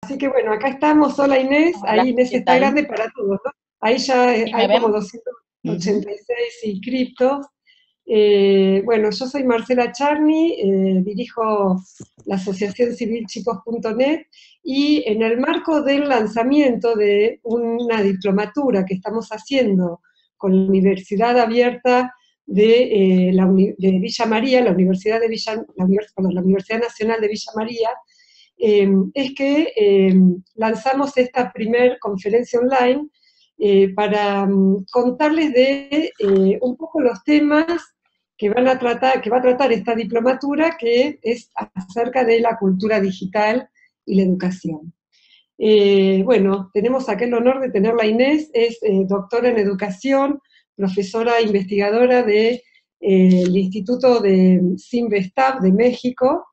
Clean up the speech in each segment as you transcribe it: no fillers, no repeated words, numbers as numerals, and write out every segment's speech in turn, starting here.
Así que bueno, acá estamos. Hola Inés, Hola, ahí Inés ¿qué está tal? grande para todos, ¿no? Ahí ya ¿Sí me hay como ven? Ujú. 286 inscriptos. Bueno, yo soy Marcela Charny, dirijo la Asociación Civil Chicos.net y en el marco del lanzamiento de una diplomatura que estamos haciendo con la Universidad Abierta de Villa María, la Universidad de la Universidad Nacional de Villa María, es que lanzamos esta primer conferencia online para contarles de un poco los temas que va a tratar esta diplomatura, que es acerca de la cultura digital y la educación. Bueno, tenemos acá el honor de tenerla a Inés, es doctora en educación, profesora investigadora del Instituto de Cinvestav de México,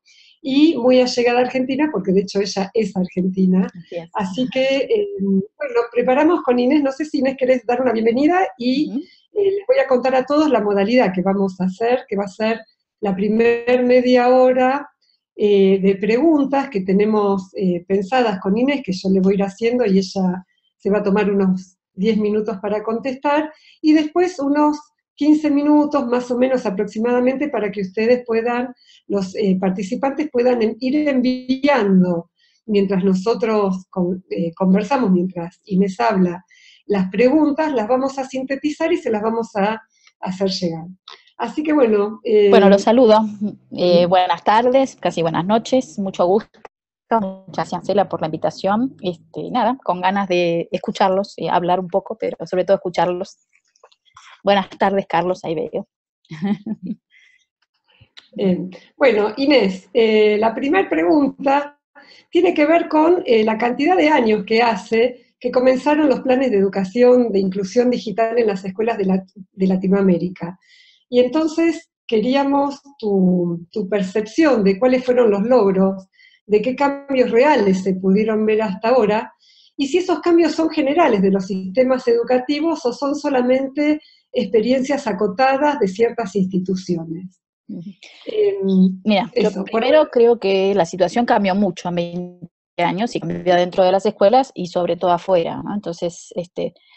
y muy allegada a Argentina, porque de hecho ella es argentina. Así es. Así que, bueno, preparamos con Inés, no sé si Inés querés dar una bienvenida, y Ujú. les voy a contar a todos la modalidad que vamos a hacer, que va a ser la primer media hora de preguntas que tenemos pensadas con Inés, que yo le voy a ir haciendo y ella se va a tomar unos 10 minutos para contestar, y después unos 15 minutos más o menos aproximadamente para que ustedes puedan, los participantes puedan ir enviando, mientras nosotros conversamos, mientras Inés habla, las preguntas las vamos a sintetizar y se las vamos a hacer llegar. Así que bueno, Bueno, los saludo. Buenas tardes, casi buenas noches, mucho gusto. Muchas gracias, Cela, por la invitación. Nada, con ganas de escucharlos, hablar un poco, pero sobre todo escucharlos. Buenas tardes, Carlos, ahí veo. bueno, Inés, la primera pregunta tiene que ver con la cantidad de años que hace que comenzaron los planes de educación de inclusión digital en las escuelas de Latinoamérica. Y entonces queríamos tu percepción de cuáles fueron los logros, de qué cambios reales se pudieron ver hasta ahora, y si esos cambios son generales de los sistemas educativos o son solamente experiencias acotadas de ciertas instituciones. Mira, yo Eso, por primero creo que la situación cambió mucho en 20 años y cambió dentro de las escuelas y sobre todo afuera, ¿no? Entonces,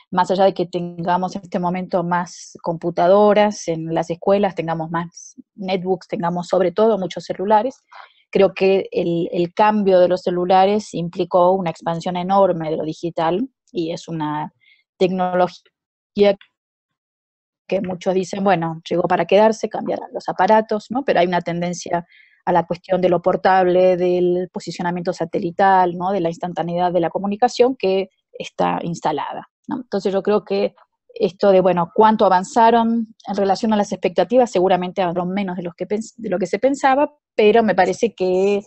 más allá de que tengamos en este momento más computadoras en las escuelas, tengamos más netbooks, tengamos sobre todo muchos celulares, creo que el cambio de los celulares implicó una expansión enorme de lo digital y es una tecnología que muchos dicen, bueno, llegó para quedarse, cambiarán los aparatos, ¿no? Pero hay una tendencia a la cuestión de lo portable, del posicionamiento satelital, ¿no? De la instantaneidad de la comunicación que está instalada, ¿no? Entonces yo creo que esto de, bueno, cuánto avanzaron en relación a las expectativas, seguramente avanzaron menos de lo que se pensaba, pero me parece que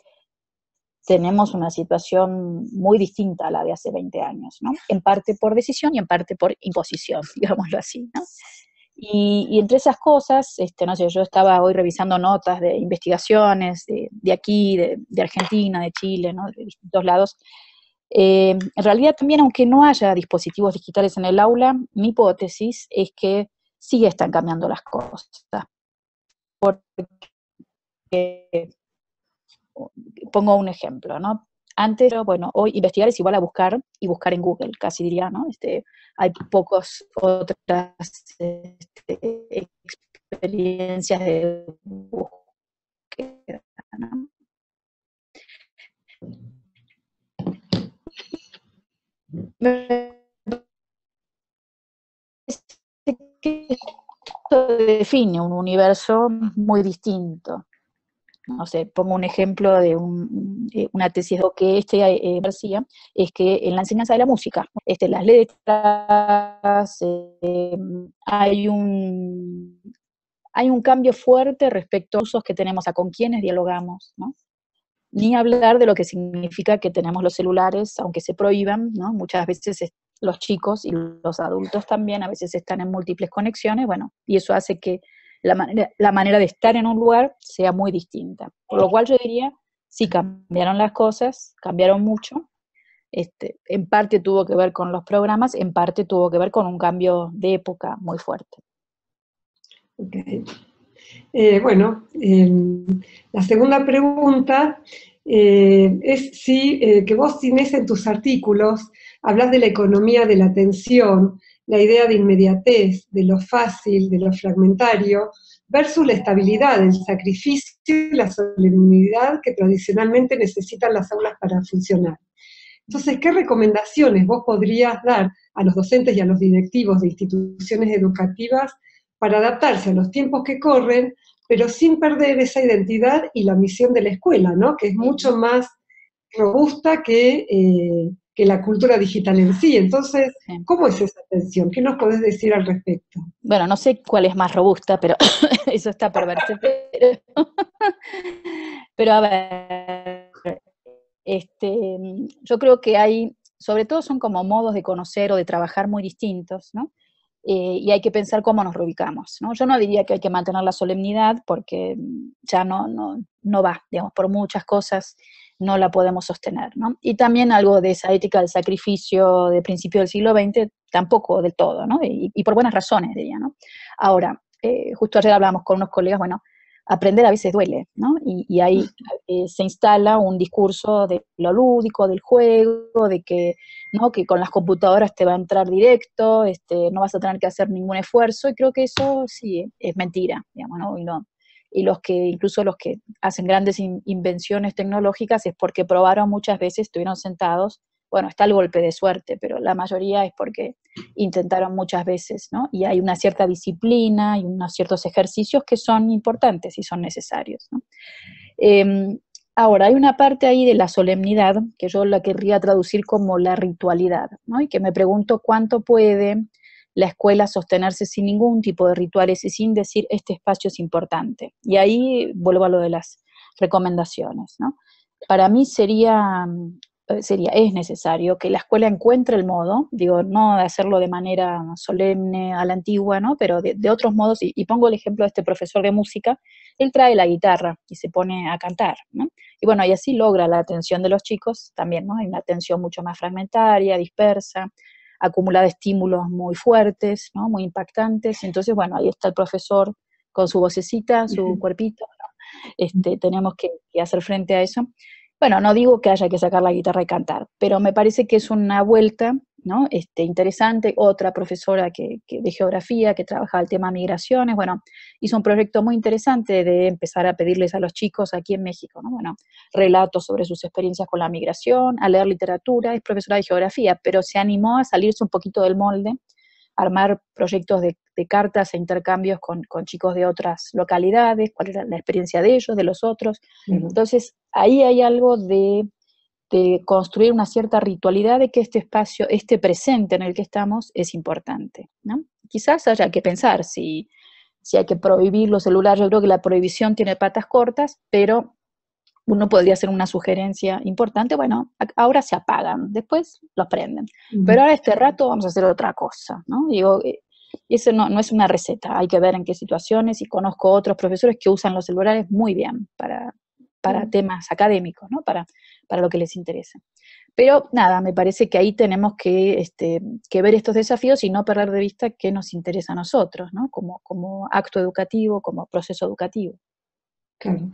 tenemos una situación muy distinta a la de hace 20 años, ¿no? En parte por decisión y en parte por imposición, digámoslo así, ¿no? Y entre esas cosas, no sé, yo estaba hoy revisando notas de investigaciones de aquí, de Argentina, de Chile, ¿no? De distintos lados. En realidad también, aunque no haya dispositivos digitales en el aula, mi hipótesis es que sí están cambiando las cosas. Porque, pongo un ejemplo, ¿no? Antes, bueno, hoy investigar es igual a buscar y buscar en Google, casi diría, ¿no? Hay pocas otras experiencias de búsqueda, ¿no? Me parece que esto define un universo muy distinto. No sé, pongo un ejemplo de una tesis que García, es que en la enseñanza de la música, las letras, hay un cambio fuerte respecto a los usos que tenemos, a con quiénes dialogamos, ¿no? Ni hablar de lo que significa que tenemos los celulares, aunque se prohíban, ¿no? Muchas veces los chicos y los adultos también a veces están en múltiples conexiones, bueno, y eso hace que la manera de estar en un lugar sea muy distinta. Por lo cual yo diría, sí cambiaron las cosas, cambiaron mucho, en parte tuvo que ver con los programas, en parte tuvo que ver con un cambio de época muy fuerte. Okay. Bueno, la segunda pregunta es sí, que vos tenés en tus artículos, hablas de la economía de la atención, la idea de inmediatez, de lo fácil, de lo fragmentario, versus la estabilidad, el sacrificio y la solemnidad que tradicionalmente necesitan las aulas para funcionar. Entonces, ¿qué recomendaciones vos podrías dar a los docentes y a los directivos de instituciones educativas para adaptarse a los tiempos que corren, pero sin perder esa identidad y la misión de la escuela, ¿no? Que es mucho más robusta que la cultura digital en sí? Entonces, Sí. ¿cómo es esa tensión? ¿Qué nos podés decir al respecto? Bueno, no sé cuál es más robusta, pero eso está por verse. Pero a ver, yo creo que hay, sobre todo son como modos de conocer o de trabajar muy distintos, ¿no? Y hay que pensar cómo nos reubicamos, ¿no? Yo no diría que hay que mantener la solemnidad porque ya no va, digamos, por muchas cosas no la podemos sostener, ¿no? Y también algo de esa ética del sacrificio de principio del siglo XX, tampoco del todo, ¿no? Y por buenas razones, diría, ¿no? Ahora, justo ayer hablamos con unos colegas, bueno, aprender a veces duele, ¿no? Y ahí se instala un discurso de lo lúdico, del juego, de que, ¿no? Que con las computadoras te va a entrar directo, no vas a tener que hacer ningún esfuerzo, y creo que eso sí es mentira, digamos, ¿no? Y incluso los que hacen grandes invenciones tecnológicas es porque probaron muchas veces, estuvieron sentados, bueno, está el golpe de suerte, pero la mayoría es porque intentaron muchas veces, ¿no? Y hay una cierta disciplina y unos ciertos ejercicios que son importantes y son necesarios, ¿no? Ahora, hay una parte ahí de la solemnidad que yo la querría traducir como la ritualidad, ¿no? Y que me pregunto cuánto puede la escuela sostenerse sin ningún tipo de rituales y sin decir este espacio es importante. Y ahí vuelvo a lo de las recomendaciones, ¿no? Para mí es necesario que la escuela encuentre el modo, digo, no de hacerlo de manera solemne, a la antigua, ¿no? Pero de otros modos, y pongo el ejemplo de este profesor de música, él trae la guitarra y se pone a cantar, ¿no? Y bueno, y así logra la atención de los chicos también, ¿no? Hay una atención mucho más fragmentaria, dispersa, acumula de estímulos muy fuertes, ¿no? Muy impactantes. Entonces, bueno, ahí está el profesor con su vocecita, su cuerpito, ¿no? Tenemos que hacer frente a eso. Bueno, no digo que haya que sacar la guitarra y cantar, pero me parece que es una vuelta, ¿no? Interesante. Otra profesora de geografía que trabajaba el tema migraciones, bueno, hizo un proyecto muy interesante de empezar a pedirles a los chicos aquí en México, ¿no? Bueno, relatos sobre sus experiencias con la migración, a leer literatura, es profesora de geografía, pero se animó a salirse un poquito del molde, armar proyectos de cartas e intercambios con chicos de otras localidades, cuál era la experiencia de ellos, de los otros. Entonces, ahí hay algo de construir una cierta ritualidad de que este espacio, este presente en el que estamos, es importante, ¿no? Quizás haya que pensar si hay que prohibir los celulares. Yo creo que la prohibición tiene patas cortas, pero uno podría hacer una sugerencia importante, bueno, ahora se apagan, después los prenden, pero ahora este rato vamos a hacer otra cosa, ¿no? Digo, eso no es una receta, hay que ver en qué situaciones, y conozco otros profesores que usan los celulares muy bien para temas académicos, ¿no? Para lo que les interesa. Pero nada, me parece que ahí tenemos que ver estos desafíos y no perder de vista qué nos interesa a nosotros, ¿no? Como acto educativo, como proceso educativo. Claro.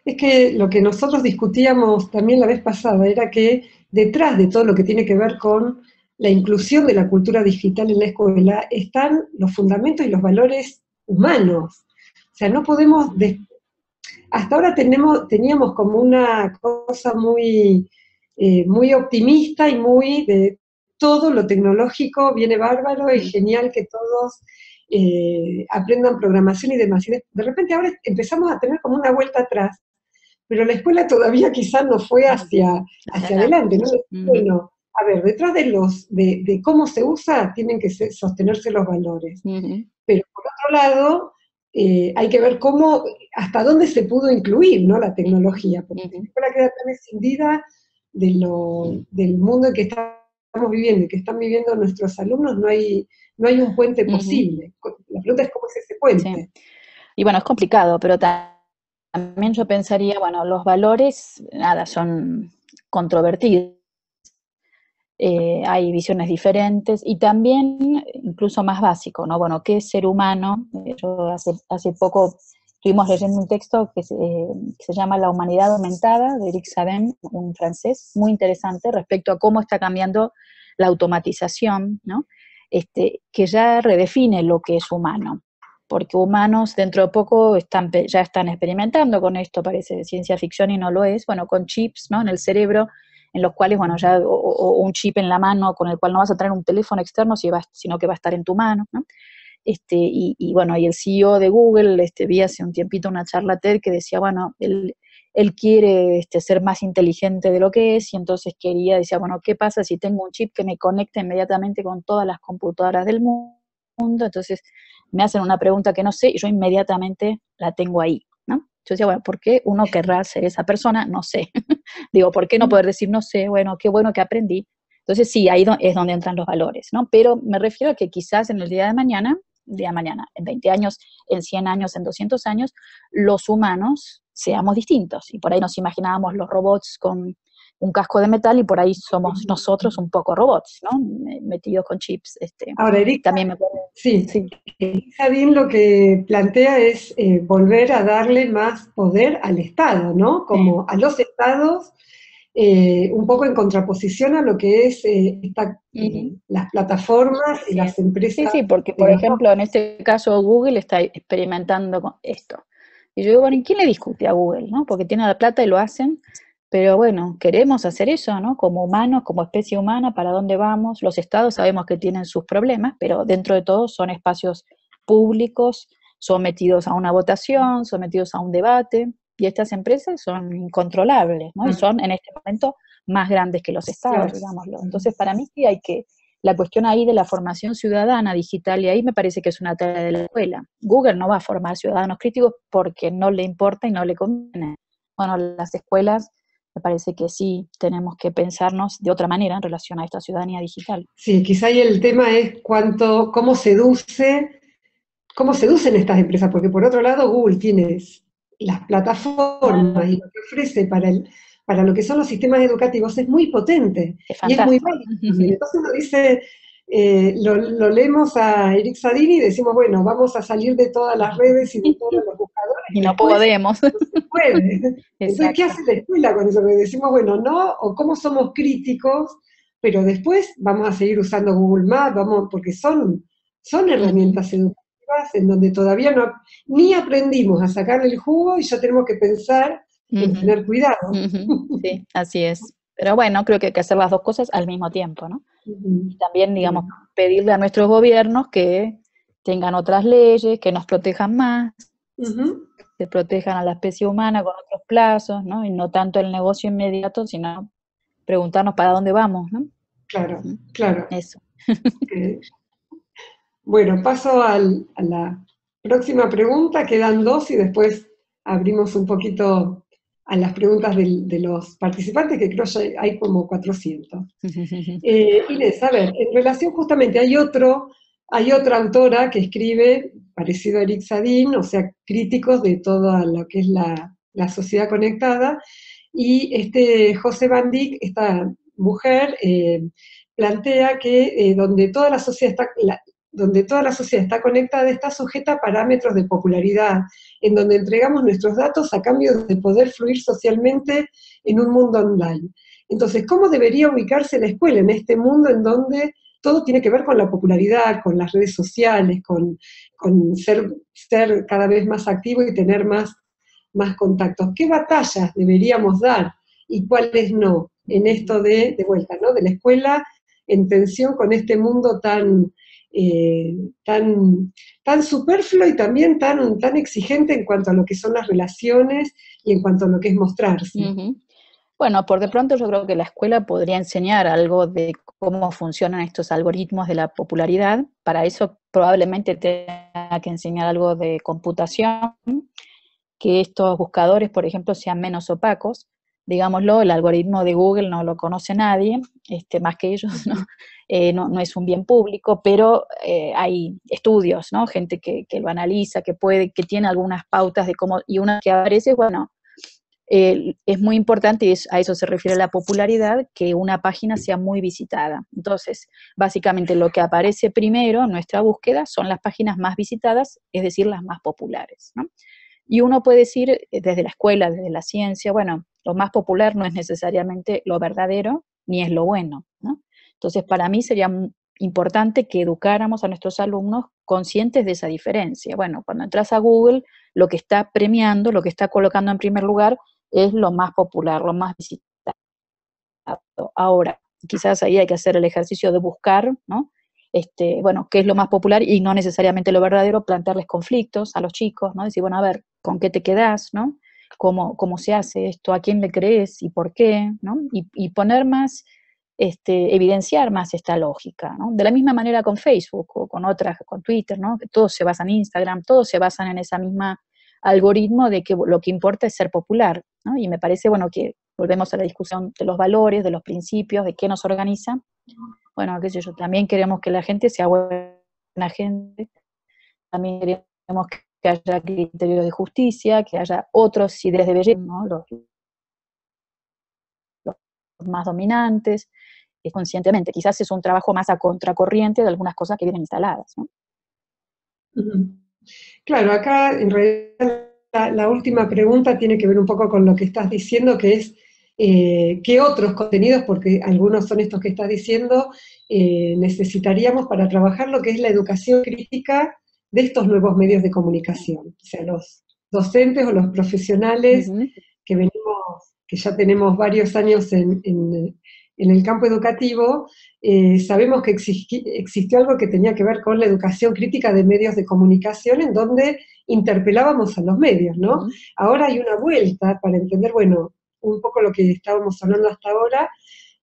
Es que lo que nosotros discutíamos también la vez pasada era que detrás de todo lo que tiene que ver con la inclusión de la cultura digital en la escuela están los fundamentos y los valores humanos. O sea, no podemos... Hasta ahora teníamos como una cosa muy optimista y muy de todo lo tecnológico viene bárbaro y genial que todos aprendan programación y demás. Y de repente ahora empezamos a tener como una vuelta atrás, pero la escuela todavía quizás no fue hacia adelante, ¿no? Bueno, a ver, detrás de cómo se usa tienen que sostenerse los valores. Pero por otro lado, hay que ver hasta dónde se pudo incluir, ¿no? La tecnología, porque si la escuela queda tan escindida del mundo en que estamos viviendo y que están viviendo nuestros alumnos, no hay un puente posible. La pregunta es cómo es ese puente. Sí. Y bueno, es complicado, pero también yo pensaría, bueno, los valores, nada, son controvertidos. Hay visiones diferentes y también incluso más básico, ¿no? Bueno, ¿qué es ser humano? Yo hace poco estuvimos leyendo un texto que se llama La humanidad aumentada, de Eric Sabin, un francés, muy interesante respecto a cómo está cambiando la automatización, ¿no? Que ya redefine lo que es humano, porque humanos dentro de poco ya están experimentando con esto, parece ciencia ficción y no lo es, bueno, con chips, ¿no?, en el cerebro, en los cuales, bueno, ya, o un chip en la mano con el cual no vas a tener un teléfono externo, sino que va a estar en tu mano, ¿no? Bueno, y el CEO de Google, vi hace un tiempito una charla TED que decía, bueno, él quiere ser más inteligente de lo que es, y entonces decía, bueno, ¿qué pasa si tengo un chip que me conecta inmediatamente con todas las computadoras del mundo? Entonces me hacen una pregunta que no sé, y yo inmediatamente la tengo ahí, ¿no? Yo decía, bueno, ¿por qué uno querrá ser esa persona? No sé. Digo, ¿por qué no poder decir, no sé, bueno, qué bueno que aprendí? Entonces sí, ahí es donde entran los valores, ¿no? Pero me refiero a que quizás en el día de mañana, en 20 años, en 100 años, en 200 años, los humanos seamos distintos. Y por ahí nos imaginábamos los robots con un casco de metal, y por ahí somos nosotros un poco robots, ¿no? Metidos con chips. Ahora, Erika, también me acuerdo. sí, Sí. Sabin lo que plantea es volver a darle más poder al Estado, ¿no? Como a los estados, un poco en contraposición a lo que es las plataformas y las empresas. Sí, porque por ejemplo en este caso Google está experimentando con esto. Y yo digo, bueno, ¿y quién le discute a Google, no? Porque tiene la plata y lo hacen, pero bueno, queremos hacer eso, ¿no? Como humanos, como especie humana, ¿para dónde vamos? Los estados sabemos que tienen sus problemas, pero dentro de todo son espacios públicos, sometidos a una votación, sometidos a un debate, y estas empresas son incontrolables, ¿no? Y son en este momento más grandes que los estados, digámoslo. Entonces, para mí sí la cuestión ahí de la formación ciudadana digital, y ahí me parece que es una tarea de la escuela. Google no va a formar ciudadanos críticos porque no le importa y no le conviene. Bueno, las escuelas me parece que sí tenemos que pensarnos de otra manera en relación a esta ciudadanía digital. Sí, quizá ahí el tema es cómo seducen estas empresas, porque por otro lado Google tiene las plataformas y lo que ofrece para lo que son los sistemas educativos es muy potente Es y es muy fantástico. válido también. Entonces uno dice, lo leemos a Eric Sadini y decimos, bueno, vamos a salir de todas las redes y de todos los buscadores. Y no podemos. No se puede. Entonces, ¿qué hace la escuela con eso? Que decimos, bueno, no, o cómo somos críticos, pero después vamos a seguir usando Google Maps, porque son herramientas educativas en donde todavía ni aprendimos a sacarle el jugo y ya tenemos que pensar en tener cuidado. Sí, así es. Pero bueno, creo que hay que hacer las dos cosas al mismo tiempo, ¿no? Y también, digamos, pedirle a nuestros gobiernos que tengan otras leyes, que nos protejan más, que protejan a la especie humana con otros plazos, ¿no? Y no tanto el negocio inmediato, sino preguntarnos para dónde vamos, ¿no? Claro, claro. Eso. Bueno, paso a la próxima pregunta, quedan dos y después abrimos un poquito a las preguntas de los participantes, que creo que hay como 400. Inés, a ver, en relación justamente hay otra autora que escribe, parecido a Eric Sadin, o sea, críticos de toda lo que es la sociedad conectada, y José Van Dyck, esta mujer, plantea que donde toda la sociedad está conectada, está sujeta a parámetros de popularidad, en donde entregamos nuestros datos a cambio de poder fluir socialmente en un mundo online. Entonces, ¿cómo debería ubicarse la escuela en este mundo en donde todo tiene que ver con la popularidad, con las redes sociales, con ser cada vez más activo y tener más contactos? ¿Qué batallas deberíamos dar y cuáles no en esto de vuelta, ¿no? De la escuela en tensión con este mundo tan superfluo y también tan exigente en cuanto a lo que son las relaciones y en cuanto a lo que es mostrarse? Bueno, por de pronto yo creo que la escuela podría enseñar algo de cómo funcionan estos algoritmos de la popularidad. Para eso probablemente tenga que enseñar algo de computación, que estos buscadores, por ejemplo, sean menos opacos. Digámoslo, el algoritmo de Google no lo conoce nadie, más que ellos, ¿no? No es un bien público, pero hay estudios, ¿no? Gente que lo analiza, que tiene algunas pautas de cómo, y una que aparece, bueno, es muy importante, y a eso se refiere la popularidad, que una página sea muy visitada. Entonces, básicamente lo que aparece primero en nuestra búsqueda son las páginas más visitadas, es decir, las más populares, ¿no? Y uno puede decir desde la escuela, desde la ciencia, bueno, lo más popular no es necesariamente lo verdadero, ni es lo bueno, ¿no? Entonces, para mí sería importante que educáramos a nuestros alumnos conscientes de esa diferencia. Bueno, cuando entras a Google, lo que está premiando, lo que está colocando en primer lugar, es lo más popular, lo más visitado. Ahora, quizás ahí hay que hacer el ejercicio de buscar, ¿no? Bueno, qué es lo más popular y no necesariamente lo verdadero, plantearles conflictos a los chicos, ¿no? Decir, bueno, a ver, ¿con qué te quedás, no? ¿Cómo se hace esto? ¿A quién le crees y por qué? ¿No? Y poner más, evidenciar más esta lógica, ¿no? De la misma manera con Facebook o con otras, con Twitter, ¿no? Que todos se basan en Instagram, todos se basan en esa misma algoritmo de que lo que importa es ser popular, ¿no? Y me parece, bueno, que volvemos a la discusión de los valores, de los principios, de qué nos organiza. Bueno, qué sé yo, también queremos que la gente sea buena gente, también queremos que haya criterio de justicia, que haya otros ideas de belleza, ¿no? Los más dominantes, conscientemente. Quizás es un trabajo más a contracorriente de algunas cosas que vienen instaladas, ¿no? Claro, acá en realidad la última pregunta tiene que ver un poco con lo que estás diciendo, que es qué otros contenidos, porque algunos son estos que estás diciendo, necesitaríamos para trabajar lo que es la educación crítica de estos nuevos medios de comunicación. O sea, los docentes o los profesionales que venimos, que ya tenemos varios años en el campo educativo, sabemos que existió algo que tenía que ver con la educación crítica de medios de comunicación, en donde interpelábamos a los medios, ¿no? Ahora hay una vuelta para entender, bueno, un poco lo que estábamos hablando hasta ahora,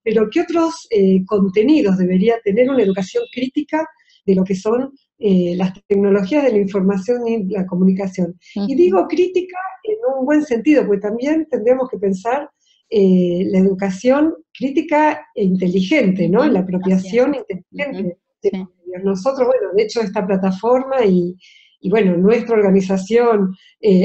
pero ¿qué otros contenidos debería tener una educación crítica de lo que son las tecnologías de la información y la comunicación? Y digo crítica en un buen sentido, porque también tendríamos que pensar la educación crítica e inteligente, ¿no? La apropiación inteligente de los medios. Nosotros, bueno, de hecho esta plataforma y bueno, nuestra organización,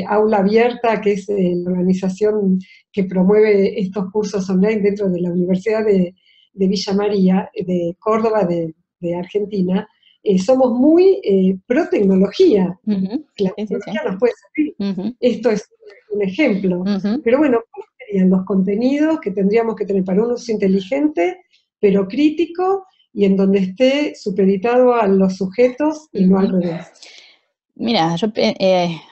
Aula Abierta, que es la organización que promueve estos cursos online dentro de la Universidad de Villa María, de Córdoba, de Argentina, somos muy pro tecnología. La tecnología nos puede servir. Esto es un ejemplo. Pero bueno, ¿cuáles serían los contenidos que tendríamos que tener para un uso inteligente, pero crítico, y en donde esté supeditado a los sujetos y no al revés? Mira, yo,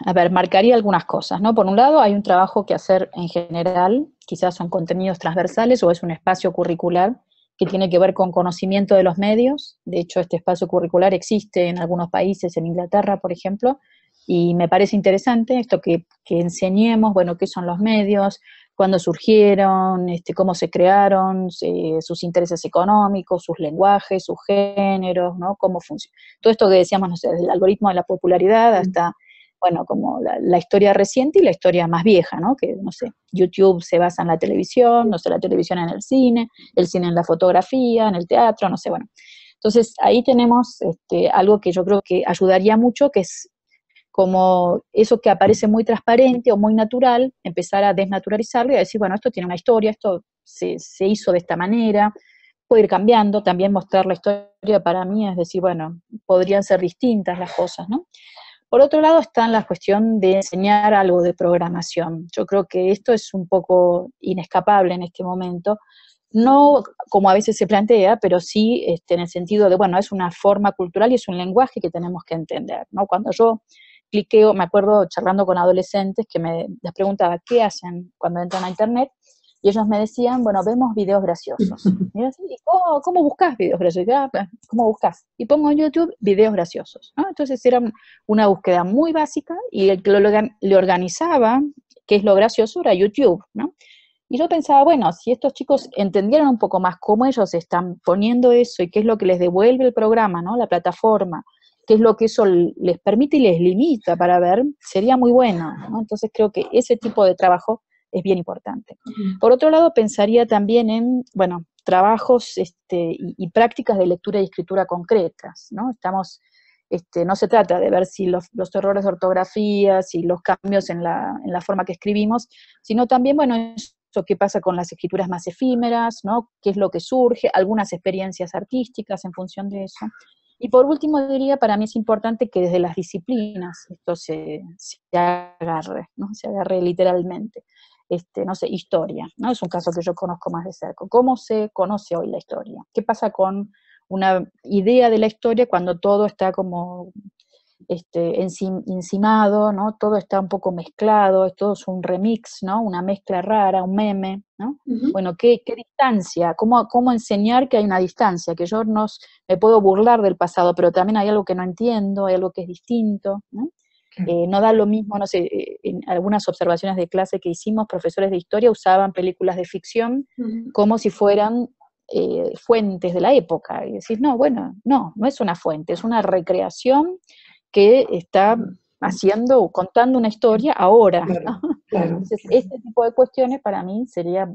a ver, marcaría algunas cosas, ¿no? Por un lado, hay un trabajo que hacer en general, quizás son contenidos transversales o es un espacio curricular que tiene que ver con conocimiento de los medios. De hecho, este espacio curricular existe en algunos países, en Inglaterra, por ejemplo, y me parece interesante esto que enseñemos, bueno, qué son los medios, cuándo surgieron, cómo se crearon, sus intereses económicos, sus lenguajes, sus géneros, ¿no? Cómo funciona. Todo esto que decíamos, no sé, desde el algoritmo de la popularidad hasta, bueno, como la historia reciente y la historia más vieja, ¿no? Que, no sé, YouTube se basa en la televisión, no sé, la televisión en el cine en la fotografía, en el teatro, no sé, bueno. Entonces, ahí tenemos algo que yo creo que ayudaría mucho, que es como eso que aparece muy transparente o muy natural, empezar a desnaturalizarlo y a decir, bueno, esto tiene una historia, esto se hizo de esta manera, puede ir cambiando, también mostrar la historia para mí es decir, bueno, podrían ser distintas las cosas, ¿no? Por otro lado está la cuestión de enseñar algo de programación. Yo creo que esto es un poco inescapable en este momento, no como a veces se plantea, pero sí en el sentido de, bueno, es una forma cultural y es un lenguaje que tenemos que entender, ¿no? Cuando yo cliqueo, me acuerdo charlando con adolescentes que les preguntaba, ¿qué hacen cuando entran a internet? Y ellos me decían, bueno, vemos videos graciosos. Y yo decía, ¿cómo buscas videos graciosos? ¿Cómo buscas? Y pongo en YouTube videos graciosos, ¿no? Entonces era una búsqueda muy básica y el que le organizaba qué es lo gracioso era YouTube, ¿no? Y yo pensaba, bueno, si estos chicos entendieran un poco más cómo ellos están poniendo eso y qué es lo que les devuelve el programa, ¿no? La plataforma, qué es lo que eso les permite y les limita para ver, sería muy bueno, ¿no? Entonces creo que ese tipo de trabajo es bien importante. Por otro lado, pensaría también en, bueno, trabajos y prácticas de lectura y escritura concretas, ¿no? No se trata de ver si los errores de ortografía, si los cambios en la forma que escribimos, sino también, bueno, eso qué pasa con las escrituras más efímeras, ¿no? Qué es lo que surge, algunas experiencias artísticas en función de eso. Y por último diría, para mí es importante que desde las disciplinas esto se agarre, ¿no? Se agarre literalmente. No sé, historia, ¿no? Es un caso que yo conozco más de cerca. ¿Cómo se conoce hoy la historia? ¿Qué pasa con una idea de la historia cuando todo está como encimado, ¿no? Todo está un poco mezclado, todo es un remix, ¿no? Una mezcla rara, un meme, ¿no? Ujú. Bueno, ¿qué distancia? ¿Cómo enseñar que hay una distancia? Que yo no me puedo burlar del pasado, pero también hay algo que no entiendo, hay algo que es distinto, ¿no? Claro. No da lo mismo, no sé, en algunas observaciones de clase que hicimos, profesores de historia usaban películas de ficción Ujú. como si fueran fuentes de la época. Y decís, no, bueno, no es una fuente, es una recreación que está contando una historia ahora, Claro, ¿no? claro. Entonces, este tipo de cuestiones para mí sería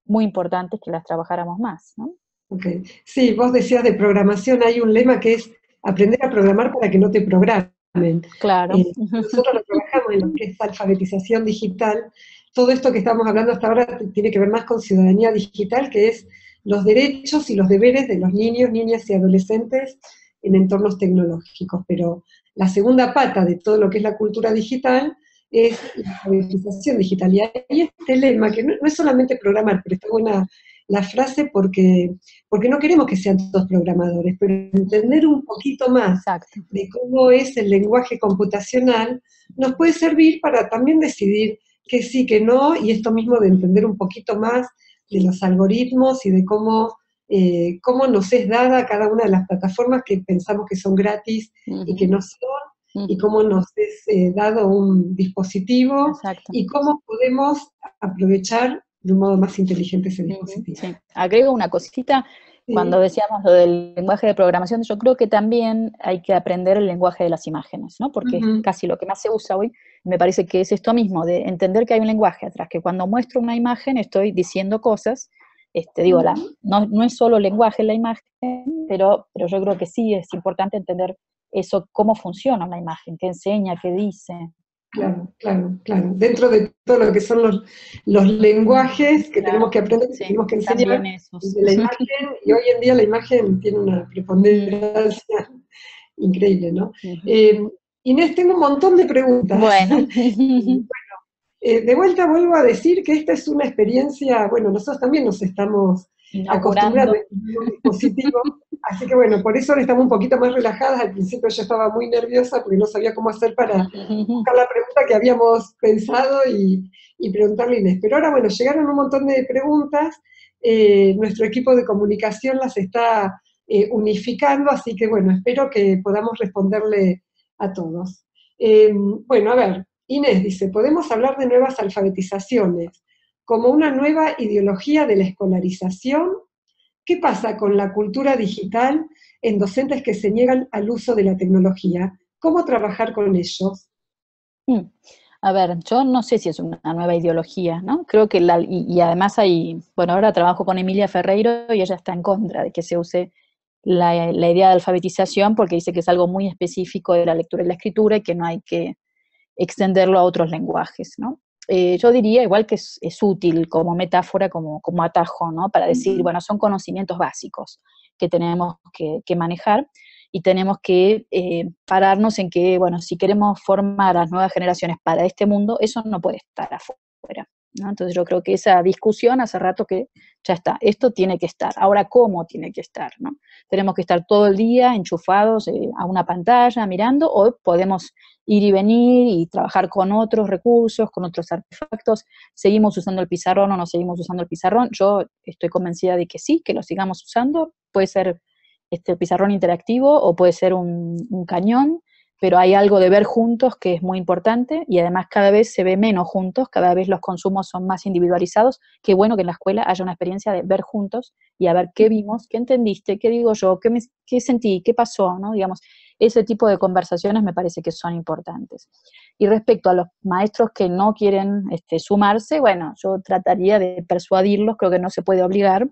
muy importante que las trabajáramos más, ¿no? Ok. Sí, vos decías de programación, hay un lema que es aprender a programar para que no te programen. Claro. Nosotros lo trabajamos en lo que es alfabetización digital. Todo esto que estamos hablando hasta ahora tiene que ver más con ciudadanía digital, que es los derechos y los deberes de los niños, niñas y adolescentes en entornos tecnológicos. Pero la segunda pata de todo lo que es la cultura digital es la alfabetización digital. Y hay este lema, que no es solamente programar, pero está buena la frase porque no queremos que sean todos programadores, pero entender un poquito más Exacto. de cómo es el lenguaje computacional nos puede servir para también decidir que sí, que no, y esto mismo de entender un poquito más de los algoritmos y de cómo nos es dada cada una de las plataformas que pensamos que son gratis y que Ujú, no son, y ujú, cómo nos es dado un dispositivo exacto. y cómo podemos aprovechar de un modo más inteligente ese Ujú, dispositivo. sí. Agrego una cosita, cuando Sí. decíamos lo del lenguaje de programación, yo creo que también hay que aprender el lenguaje de las imágenes, ¿no? Porque es Ujú. casi lo que más se usa hoy, me parece que es esto mismo, de entender que hay un lenguaje atrás, que cuando muestro una imagen estoy diciendo cosas, digo, Ujú. no es solo lenguaje la imagen, pero yo creo que sí es importante entender eso, cómo funciona una imagen, qué enseña, qué dice, ¿no? Claro, claro, claro. Dentro de todo lo que son los lenguajes que tenemos Claro, que aprender, que sí, tenemos que enseñar, también esos. de la imagen, y hoy en día la imagen tiene una Ujú, preponderancia increíble, ¿no? ujú. Eh, Inés, tengo un montón de preguntas. Bueno, De vuelta vuelvo a decir que esta es una experiencia, bueno, nosotros también nos estamos acostumbrando a inaugurando. este nuevo dispositivo, así que bueno, por eso ahora estamos un poquito más relajadas. Al principio yo estaba muy nerviosa porque no sabía cómo hacer para buscar la pregunta que habíamos pensado y preguntarle a Inés. Pero ahora, bueno, llegaron un montón de preguntas, nuestro equipo de comunicación las está unificando, así que bueno, espero que podamos responderle a todos. Bueno, a ver, Inés dice, podemos hablar de nuevas alfabetizaciones como una nueva ideología de la escolarización. ¿Qué pasa con la cultura digital en docentes que se niegan al uso de la tecnología? ¿Cómo trabajar con ellos? Mm. A ver, yo no sé si es una nueva ideología, ¿no? Creo que y además bueno, ahora trabajo con Emilia Ferreiro y ella está en contra de que se use la idea de alfabetización porque dice que es algo muy específico de la lectura y la escritura y que no hay que extenderlo a otros lenguajes, ¿no? Yo diría igual que es útil como metáfora, como atajo, ¿no? Para decir, Ujú. bueno, son conocimientos básicos que tenemos que manejar y tenemos que pararnos en que, bueno, si queremos formar a las nuevas generaciones para este mundo, eso no puede estar afuera, ¿no? Entonces yo creo que esa discusión hace rato que ya está, esto tiene que estar. Ahora, ¿cómo tiene que estar, no? Tenemos que estar todo el día enchufados a una pantalla mirando o podemos ir y venir y trabajar con otros recursos, con otros artefactos. ¿Seguimos usando el pizarrón o no seguimos usando el pizarrón? Yo estoy convencida de que sí, que lo sigamos usando. Puede ser pizarrón interactivo o puede ser un cañón, pero hay algo de ver juntos que es muy importante y además cada vez se ve menos juntos, cada vez los consumos son más individualizados. Qué bueno que en la escuela haya una experiencia de ver juntos y a ver qué vimos, qué entendiste, qué digo yo, qué sentí, qué pasó, ¿no? Digamos, ese tipo de conversaciones me parece que son importantes. Y respecto a los maestros que no quieren sumarse, bueno, yo trataría de persuadirlos, creo que no se puede obligar,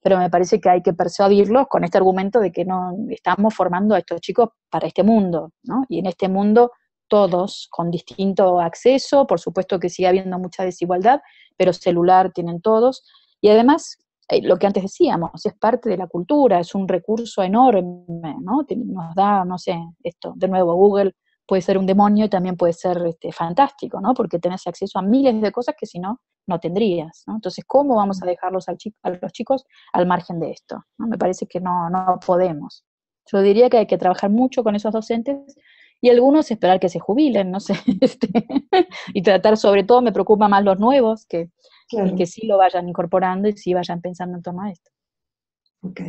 pero me parece que hay que persuadirlos con este argumento de que no estamos formando a estos chicos para este mundo, ¿no? Y en este mundo todos con distinto acceso, por supuesto que sigue habiendo mucha desigualdad, pero celular tienen todos, y además lo que antes decíamos, es parte de la cultura, es un recurso enorme, ¿no? Nos da, no sé, esto, de nuevo, Google puede ser un demonio y también puede ser fantástico, ¿no? Porque tenés acceso a miles de cosas que si no, no tendrías, ¿no? Entonces, ¿cómo vamos a dejarlos a los chicos al margen de esto? ¿No? Me parece que no podemos. Yo diría que hay que trabajar mucho con esos docentes y algunos esperar que se jubilen, no sé, y tratar, sobre todo, me preocupa más los nuevos, y que Claro, sí lo vayan incorporando y sí vayan pensando en torno a esto. ok.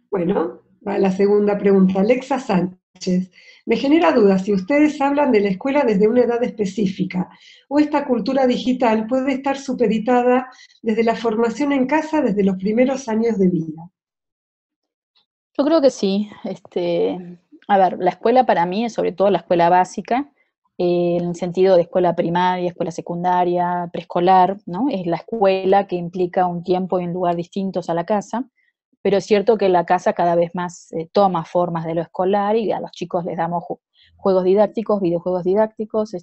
Bueno, va la segunda pregunta. Alexa Sánchez. Me genera dudas si ustedes hablan de la escuela desde una edad específica o esta cultura digital puede estar supeditada desde la formación en casa desde los primeros años de vida. Yo creo que sí. A ver, la escuela para mí es sobre todo la escuela básica, en el sentido de escuela primaria, escuela secundaria, preescolar, ¿no? Es la escuela que implica un tiempo y un lugar distintos a la casa, pero es cierto que la casa cada vez más toma formas de lo escolar y a los chicos les damos juegos didácticos, videojuegos didácticos,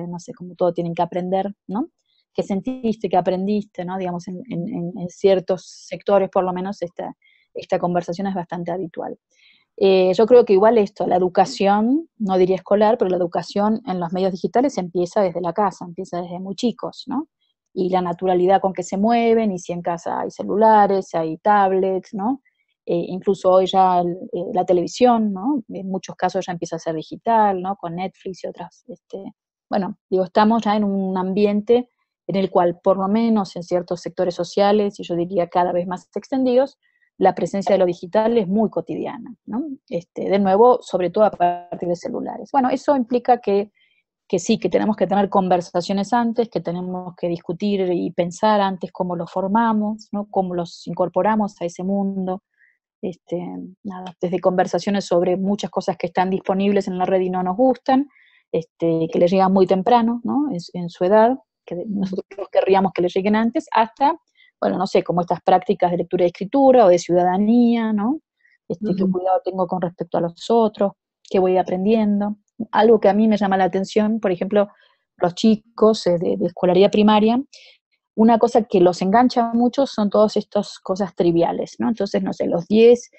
no sé, como todo tienen que aprender, ¿no? ¿Qué sentiste, qué aprendiste, ¿no? Digamos, en ciertos sectores por lo menos esta conversación es bastante habitual. Yo creo que igual esto, la educación, no diría escolar, pero la educación en los medios digitales empieza desde la casa, empieza desde muy chicos, ¿no? Y la naturalidad con que se mueven, y si en casa hay celulares, hay tablets, ¿no? Incluso hoy ya la televisión, ¿no? En muchos casos ya empieza a ser digital, ¿no? Con Netflix y otras, bueno, digo, estamos ya en un ambiente en el cual, por lo menos en ciertos sectores sociales, y yo diría cada vez más extendidos, la presencia de lo digital es muy cotidiana, ¿no? De nuevo, sobre todo a partir de celulares. Bueno, eso implica que sí, que tenemos que tener conversaciones antes, que tenemos que discutir y pensar antes cómo los formamos, ¿no? Cómo los incorporamos a ese mundo. Este, Nada, desde conversaciones sobre muchas cosas que están disponibles en la red y no nos gustan, que les llegan muy temprano, ¿no? En su edad, que nosotros querríamos que les lleguen antes, hasta, bueno, no sé, como estas prácticas de lectura y escritura o de ciudadanía, ¿no? Qué Ujú. cuidado tengo con respecto a los otros, qué voy aprendiendo. Algo que a mí me llama la atención, por ejemplo, los chicos de escolaridad primaria, una cosa que los engancha mucho son todas estas cosas triviales, ¿no? Entonces, no sé, los 10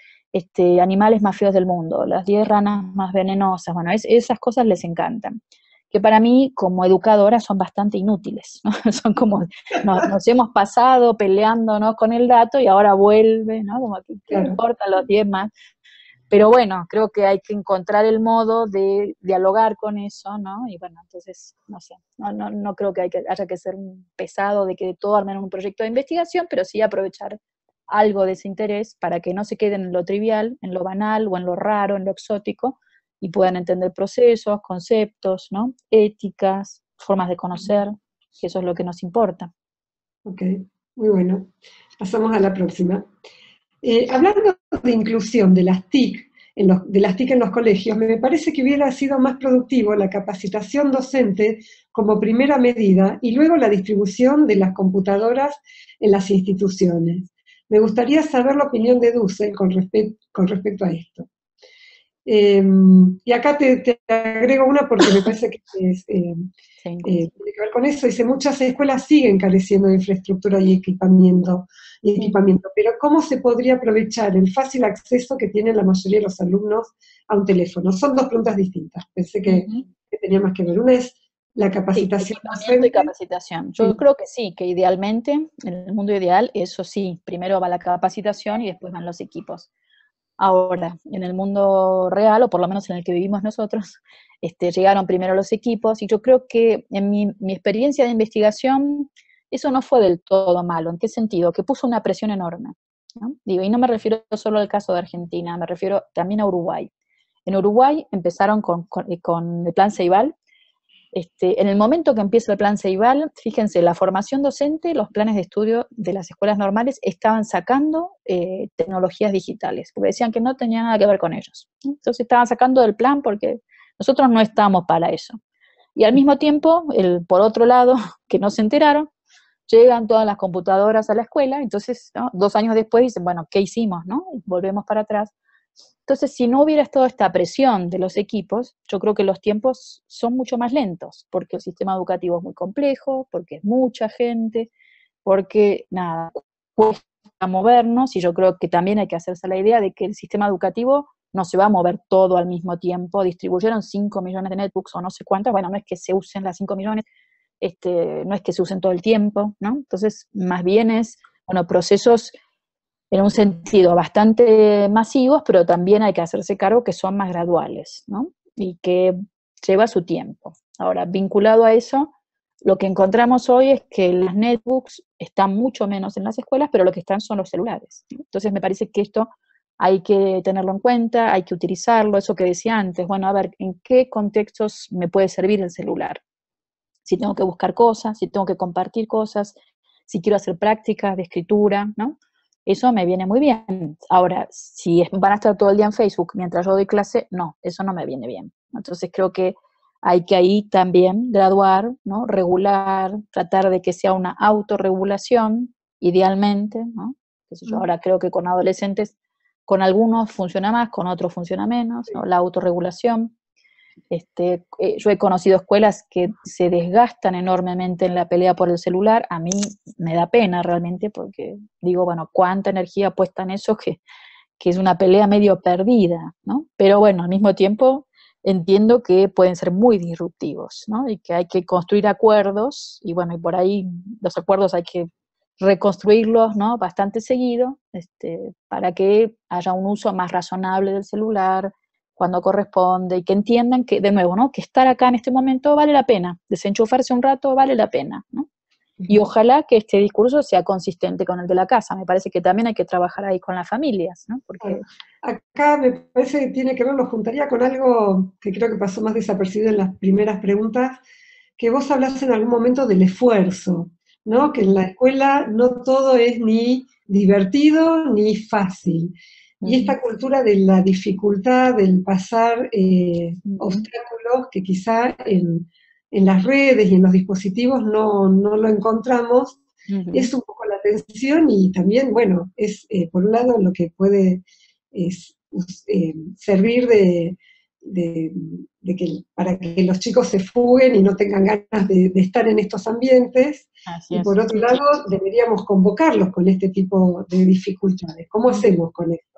animales más feos del mundo, las 10 ranas más venenosas, bueno, esas cosas les encantan. Que para mí, como educadora, son bastante inútiles, ¿no? Son como, nos hemos pasado peleando, ¿no? Con el dato y ahora vuelve, ¿no? Como que, ¿qué Claro, importa los 10 más? Pero bueno, creo que hay que encontrar el modo de dialogar con eso, ¿no? Y bueno, entonces, no sé, no creo que, haya que ser un pesado de que todo armen un proyecto de investigación, pero sí aprovechar algo de ese interés para que no se queden en lo trivial, en lo banal o en lo raro, en lo exótico, y puedan entender procesos, conceptos, ¿no? Éticas, formas de conocer, que eso es lo que nos importa. ok, muy bueno. Pasamos a la próxima. Hablando de inclusión de las TIC, de las TIC en los colegios, me parece que hubiera sido más productivo la capacitación docente como primera medida y luego la distribución de las computadoras en las instituciones. Me gustaría saber la opinión de Dussel con respecto a esto. Y acá te agrego una porque me parece que Sí. tiene que ver con eso. Dice, muchas escuelas siguen careciendo de infraestructura y equipamiento, pero ¿cómo se podría aprovechar el fácil acceso que tienen la mayoría de los alumnos a un teléfono? Son dos preguntas distintas. Pensé Ujú. que tenía más que ver. Una es la Sí, capacitación equipamiento y docente. capacitación. Yo Sí, creo que sí, que idealmente, en el mundo ideal, eso sí, primero va la capacitación y después van los equipos. Ahora, en el mundo real, o por lo menos en el que vivimos nosotros, llegaron primero los equipos y yo creo que en mi experiencia de investigación, eso no fue del todo malo. ¿En qué sentido? Que puso una presión enorme, ¿no? Digo, y no me refiero solo al caso de Argentina, me refiero también a Uruguay. En Uruguay empezaron con el plan Ceibal. En el momento que empieza el plan Ceibal, fíjense, la formación docente, los planes de estudio de las escuelas normales estaban sacando tecnologías digitales, porque decían que no tenía nada que ver con ellos. Entonces estaban sacando del plan porque nosotros no estamos para eso. Y al mismo tiempo, por otro lado, que no se enteraron, llegan todas las computadoras a la escuela, entonces, ¿no? 2 años después dicen, bueno, ¿qué hicimos? ¿No? Y volvemos para atrás. Entonces, si no hubiera toda esta presión de los equipos, yo creo que los tiempos son mucho más lentos, porque el sistema educativo es muy complejo, porque es mucha gente, porque, nada, cuesta movernos, y yo creo que también hay que hacerse la idea de que el sistema educativo no se va a mover todo al mismo tiempo. Distribuyeron 5 millones de netbooks o no sé cuántas, bueno, no es que se usen las 5 millones, no es que se usen todo el tiempo, ¿no? Entonces, más bien es, bueno, procesos en un sentido bastante masivos, pero también hay que hacerse cargo que son más graduales, ¿no? Y que lleva su tiempo. Ahora, vinculado a eso, lo que encontramos hoy es que las netbooks están mucho menos en las escuelas, pero lo que están son los celulares. Entonces, me parece que esto hay que tenerlo en cuenta, hay que utilizarlo, eso que decía antes, bueno, a ver, ¿en qué contextos me puede servir el celular? Si tengo que buscar cosas, si tengo que compartir cosas, si quiero hacer prácticas de escritura, ¿no? Eso me viene muy bien. Ahora, si van a estar todo el día en Facebook mientras yo doy clase, no, eso no me viene bien. Entonces creo que hay que ahí también graduar, ¿no? Regular, tratar de que sea una autorregulación, idealmente, ¿no? Qué sé yo, ahora creo que con adolescentes, con algunos funciona más, con otros funciona menos, ¿no? La autorregulación. Yo he conocido escuelas que se desgastan enormemente en la pelea por el celular. A mí me da pena realmente porque digo, bueno, cuánta energía puesta en eso que es una pelea medio perdida, ¿no? Pero bueno, al mismo tiempo entiendo que pueden ser muy disruptivos, ¿no? Y que hay que construir acuerdos, y bueno, y por ahí los acuerdos hay que reconstruirlos, ¿no? Bastante seguido, para que haya un uso más razonable del celular, cuando corresponde, y que entiendan que, de nuevo, ¿no? Que estar acá en este momento vale la pena, desenchufarse un rato vale la pena, ¿no? Y ojalá que este discurso sea consistente con el de la casa. Me parece que también hay que trabajar ahí con las familias, ¿no? Porque Acá me parece que tiene que ver, lo juntaría con algo que creo que pasó más desapercibido en las primeras preguntas, que vos hablas en algún momento del esfuerzo, ¿no? Que en la escuela no todo es ni divertido ni fácil. Y esta cultura de la dificultad, del pasar obstáculos que quizá en las redes y en los dispositivos no lo encontramos, es un poco la tensión y también, bueno, es por un lado lo que puede servir para que los chicos se fuguen y no tengan ganas de estar en estos ambientes, así y es. por otro lado deberíamos convocarlos con este tipo de dificultades. ¿Cómo hacemos con esto?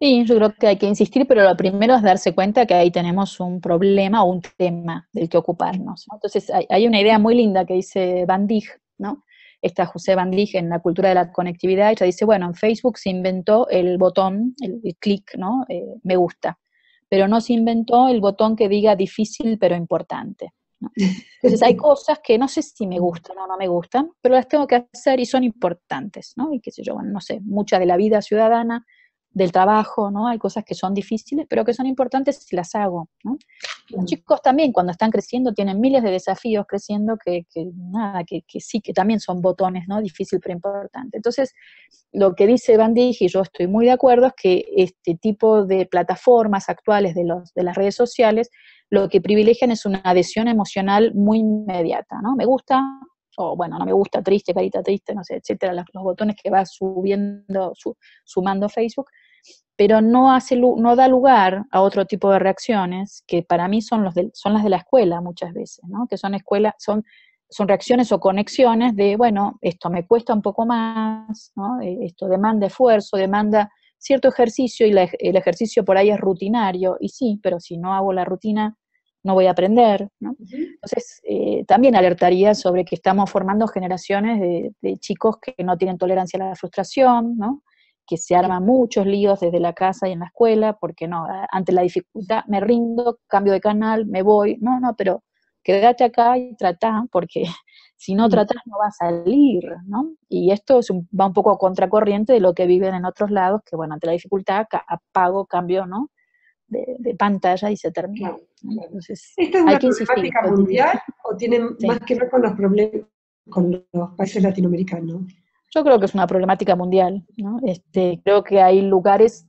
Sí, yo creo que hay que insistir, pero lo primero es darse cuenta que ahí tenemos un problema o un tema del que ocuparnos, ¿no? Entonces, hay una idea muy linda que dice Van Dijk, ¿no? Esta José Van Dijk en la cultura de la conectividad. Ella dice, bueno, en Facebook se inventó el botón, el clic, ¿no? Me gusta, pero no se inventó el botón que diga difícil pero importante, ¿no? Entonces hay cosas que no sé si me gustan o no me gustan, pero las tengo que hacer y son importantes, ¿no? Y qué sé yo, bueno, no sé, mucha de la vida ciudadana, del trabajo, ¿no? Hay cosas que son difíciles, pero que son importantes si las hago, ¿no? Los chicos también, cuando están creciendo, tienen miles de desafíos creciendo que sí, que también son botones, ¿no? Difícil pero importante. Entonces, lo que dice Van Dijk, y yo estoy muy de acuerdo, es que este tipo de plataformas actuales de las redes sociales, lo que privilegian es una adhesión emocional muy inmediata, ¿no? Me gusta, o bueno, no me gusta, triste, carita triste, no sé, etcétera, los botones que va sumando Facebook, pero no da lugar a otro tipo de reacciones que para mí son las de la escuela muchas veces, ¿no? Que son reacciones o conexiones de, bueno, esto me cuesta un poco más, ¿no? Esto demanda esfuerzo, demanda cierto ejercicio, y el ejercicio por ahí es rutinario, y sí, pero si no hago la rutina no voy a aprender, ¿no? Entonces, también alertaría sobre que estamos formando generaciones de chicos que no tienen tolerancia a la frustración, ¿no? Que se arman muchos líos desde la casa y en la escuela, porque no, ante la dificultad me rindo, cambio de canal, me voy, no, pero quédate acá y tratá, porque si no tratás no va a salir, ¿no? Y esto va un poco a contracorriente de lo que viven en otros lados, que bueno, ante la dificultad apago, cambio, ¿no? De pantalla y se termina. Claro, claro. Entonces, ¿Esta es hay una que insistir, problemática yo diría. mundial o tiene Sí. más que ver con los problemas con los países latinoamericanos? Yo creo que es una problemática mundial, ¿no? Creo que hay lugares,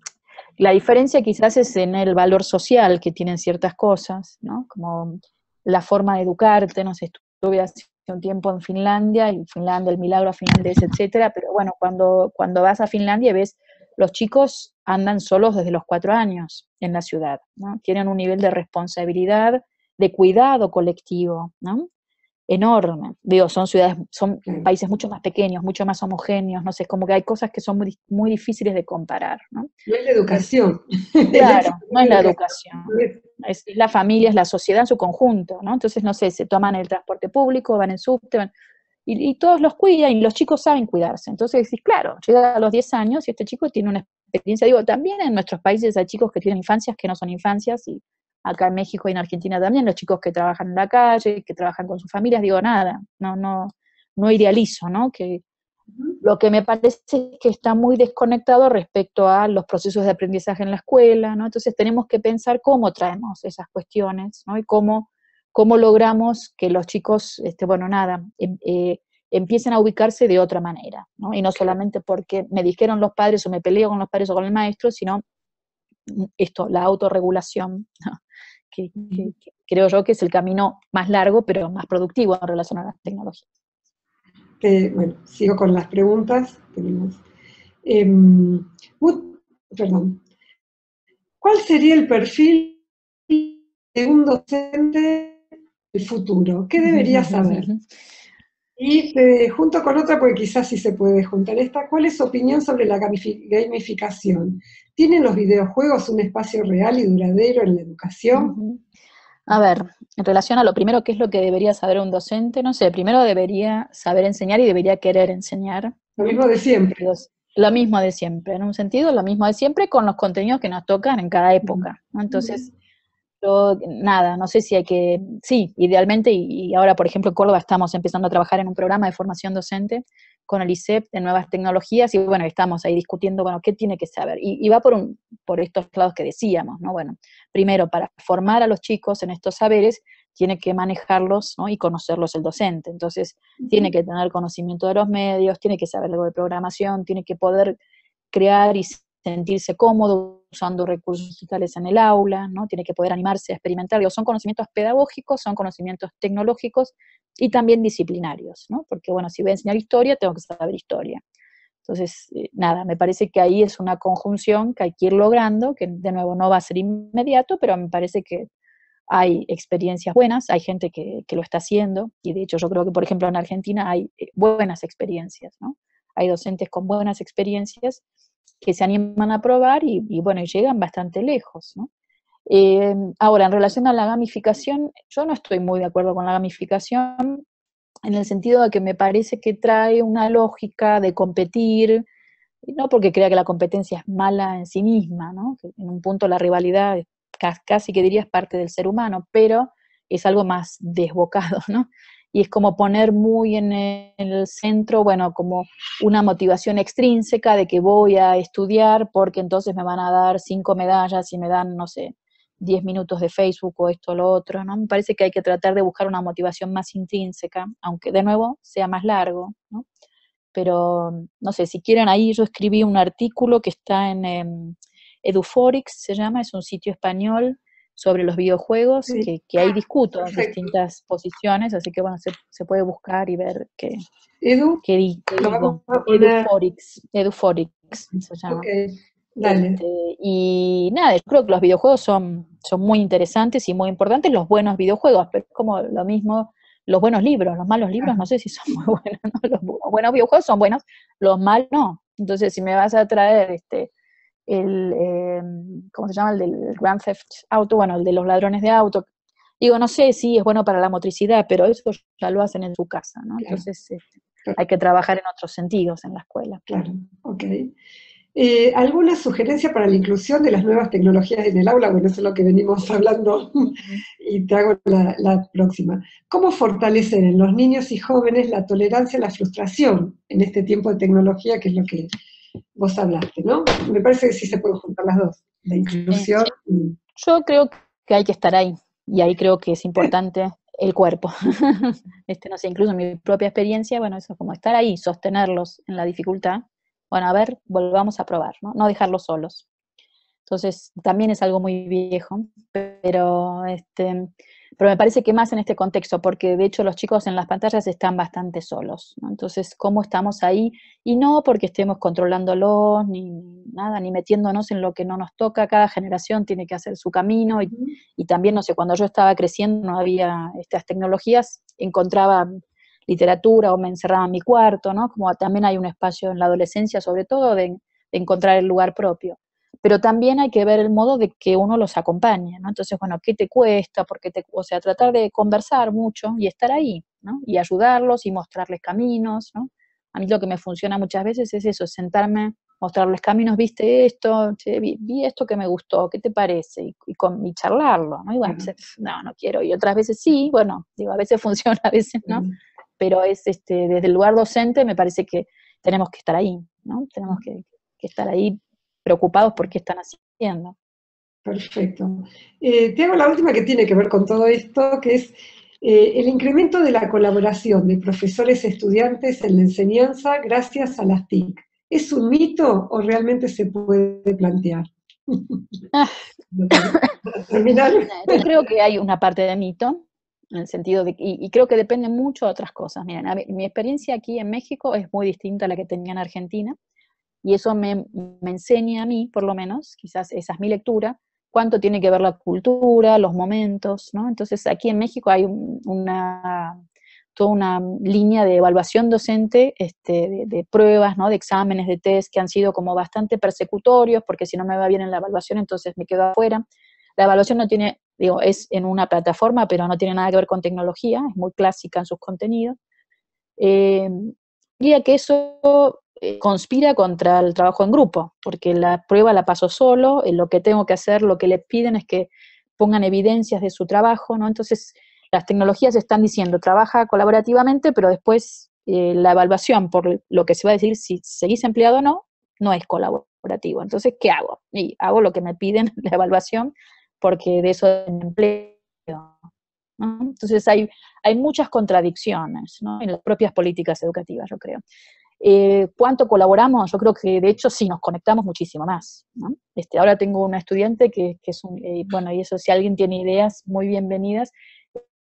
la diferencia quizás es en el valor social que tienen ciertas cosas, ¿no? Como la forma de educarte, no sé, estuve hace un tiempo en Finlandia, y Finlandia, el milagro finlandés, etcétera, pero bueno, cuando vas a Finlandia ves, los chicos andan solos desde los 4 años en la ciudad, ¿no? Tienen un nivel de responsabilidad, de cuidado colectivo, ¿no? enorme. Digo, son ciudades, son claro. países mucho más pequeños, mucho más homogéneos, no sé, como que hay cosas que son muy, muy difíciles de comparar, ¿no? No es la educación. Claro, no es la educación, No es- es la familia, es la sociedad en su conjunto, ¿no? Entonces, no sé, se toman el transporte público, van en subte, y todos los cuidan, y los chicos saben cuidarse. Entonces, decís, claro, llega a los 10 años y este chico tiene una experiencia, digo, también en nuestros países hay chicos que tienen infancias que no son infancias, y acá en México y en Argentina también, los chicos que trabajan en la calle, que trabajan con sus familias, digo, nada, no idealizo, ¿no? Que lo que me parece es que está muy desconectado respecto a los procesos de aprendizaje en la escuela, ¿no? Entonces tenemos que pensar cómo traemos esas cuestiones, ¿no? Y cómo logramos que los chicos, bueno, nada, empiecen a ubicarse de otra manera, ¿no? Y no solamente porque me dijeron los padres o me peleo con los padres o con el maestro, sino la autorregulación, ¿no? que creo yo que es el camino más largo, pero más productivo en relación a las tecnologías. Bueno, sigo con las preguntas. Tenemos, perdón. ¿Cuál sería el perfil de un docente del futuro? ¿Qué debería saber? Y junto con otra, porque quizás sí se puede juntar esta, ¿cuál es su opinión sobre la gamificación? ¿Tienen los videojuegos un espacio real y duradero en la educación? A ver, en relación a lo primero, ¿qué es lo que debería saber un docente? No sé, primero debería saber enseñar y debería querer enseñar. Lo mismo de siempre. Lo mismo de siempre, en un sentido, lo mismo de siempre con los contenidos que nos tocan en cada época, ¿no? Entonces, yo, nada, no sé si hay que, sí, idealmente, y ahora, por ejemplo, en Córdoba estamos empezando a trabajar en un programa de formación docente con el ISEP de nuevas tecnologías, y bueno, estamos ahí discutiendo, bueno, qué tiene que saber, y va por estos lados que decíamos, ¿no? Bueno, primero, para formar a los chicos en estos saberes, tiene que manejarlos, ¿no? Y conocerlos el docente, entonces, tiene que tener conocimiento de los medios, tiene que saber algo de programación, tiene que poder crear y sentirse cómodo usando recursos digitales en el aula, ¿no? Tiene que poder animarse a experimentar. Digo, son conocimientos pedagógicos, son conocimientos tecnológicos y también disciplinarios, ¿no? Porque, bueno, si voy a enseñar historia, tengo que saber historia. Entonces, nada, me parece que ahí es una conjunción que hay que ir logrando, que de nuevo no va a ser inmediato, pero me parece que hay experiencias buenas, hay gente que lo está haciendo, y de hecho yo creo que, por ejemplo, en Argentina hay buenas experiencias, ¿no? Hay docentes con buenas experiencias que se animan a probar y bueno, y llegan bastante lejos, ¿no? Ahora, en relación a la gamificación, yo no estoy muy de acuerdo con la gamificación en el sentido de que me parece que trae una lógica de competir, no porque crea que la competencia es mala en sí misma, ¿no? Que en un punto la rivalidad casi que diría es parte del ser humano, pero es algo más desbocado, ¿no? Y es como poner muy en el centro, bueno, como una motivación extrínseca de que voy a estudiar porque entonces me van a dar 5 medallas y me dan, no sé, 10 minutos de Facebook o esto o lo otro, ¿no? Me parece que hay que tratar de buscar una motivación más intrínseca, aunque de nuevo sea más largo, ¿no? Pero no sé, si quieren ahí yo escribí un artículo que está en Eduforix, se llama, es un sitio español sobre los videojuegos, Sí. que ahí discuto Perfecto. distintas posiciones, así que bueno, se puede buscar y ver Edu, qué lo digo. vamos a poner. Eduforix se Ok, llama. dale. Y nada, yo creo que los videojuegos son muy interesantes y muy importantes, los buenos videojuegos, pero es como lo mismo, los buenos libros, los malos libros no sé si son muy buenos, ¿no? Los buenos videojuegos son buenos, los malos no. Entonces, si me vas a traer ¿cómo se llama? El del Grand Theft Auto, bueno, el de los ladrones de auto, digo, no sé si es bueno para la motricidad, pero eso ya lo hacen en su casa, ¿no? Claro, Entonces, hay que trabajar en otros sentidos en la escuela. claro, ok. ¿Alguna sugerencia para la inclusión de las nuevas tecnologías en el aula? Bueno, eso es lo que venimos hablando y te hago la próxima. ¿Cómo fortalecer en los niños y jóvenes la tolerancia a la frustración en este tiempo de tecnología, que es lo que vos hablaste, ¿no? Me parece que sí se pueden juntar las dos, la inclusión y... Yo creo que hay que estar ahí, y ahí creo que es importante el cuerpo. No sé, incluso mi propia experiencia, bueno, eso es como estar ahí, sostenerlos en la dificultad. Bueno, a ver, volvamos a probar, ¿no? No dejarlos solos. Entonces, también es algo muy viejo, pero me parece que más en este contexto, porque de hecho los chicos en las pantallas están bastante solos, ¿no? Entonces, ¿cómo estamos ahí? Y no porque estemos controlándolos, ni nada, ni metiéndonos en lo que no nos toca, cada generación tiene que hacer su camino, y también, no sé, cuando yo estaba creciendo no había estas tecnologías, encontraba literatura o me encerraba en mi cuarto, ¿no? Como también hay un espacio en la adolescencia, sobre todo, de encontrar el lugar propio. Pero también hay que ver el modo de que uno los acompañe, ¿no? Entonces, bueno, ¿qué te cuesta? O sea, tratar de conversar mucho y estar ahí, ¿no? Y ayudarlos y mostrarles caminos, ¿no? A mí lo que me funciona muchas veces es eso, sentarme, mostrarles caminos, viste esto, che, vi esto que me gustó, ¿qué te parece? Y charlarlo, ¿no? Y bueno, no quiero. Y otras veces sí, bueno, digo, a veces funciona, a veces no, pero es desde el lugar docente me parece que tenemos que estar ahí, ¿no? Tenemos que estar ahí preocupados por qué están haciendo. Perfecto. Te hago la última que tiene que ver con todo esto, que es el incremento de la colaboración de profesores e estudiantes en la enseñanza gracias a las TIC. ¿Es un mito o realmente se puede plantear? Yo creo que hay una parte de mito, en el sentido de, y creo que depende mucho de otras cosas. Miren, mi experiencia aquí en México es muy distinta a la que tenía en Argentina, y eso me enseña a mí, por lo menos, quizás esa es mi lectura, cuánto tiene que ver la cultura, los momentos, ¿no? Entonces aquí en México hay toda una línea de evaluación docente, de pruebas, ¿no? De exámenes, de test, que han sido como bastante persecutorios, porque si no me va bien en la evaluación, entonces me quedo afuera. La evaluación no tiene, digo, es en una plataforma, pero no tiene nada que ver con tecnología, es muy clásica en sus contenidos. Diría que eso conspira contra el trabajo en grupo, porque la prueba la paso solo, lo que tengo que hacer, lo que les piden es que pongan evidencias de su trabajo, ¿no? Entonces, las tecnologías están diciendo, trabaja colaborativamente, pero después la evaluación por lo que se va a decir si seguís empleado o no, no es colaborativo. Entonces, ¿qué hago? Y hago lo que me piden la evaluación, porque de eso me empleo, ¿no? Entonces hay muchas contradicciones, ¿no? En las propias políticas educativas, yo creo. ¿Cuánto colaboramos? Yo creo que de hecho sí nos conectamos muchísimo más, ¿no? Ahora tengo una estudiante que es bueno, y eso si alguien tiene ideas, muy bienvenidas,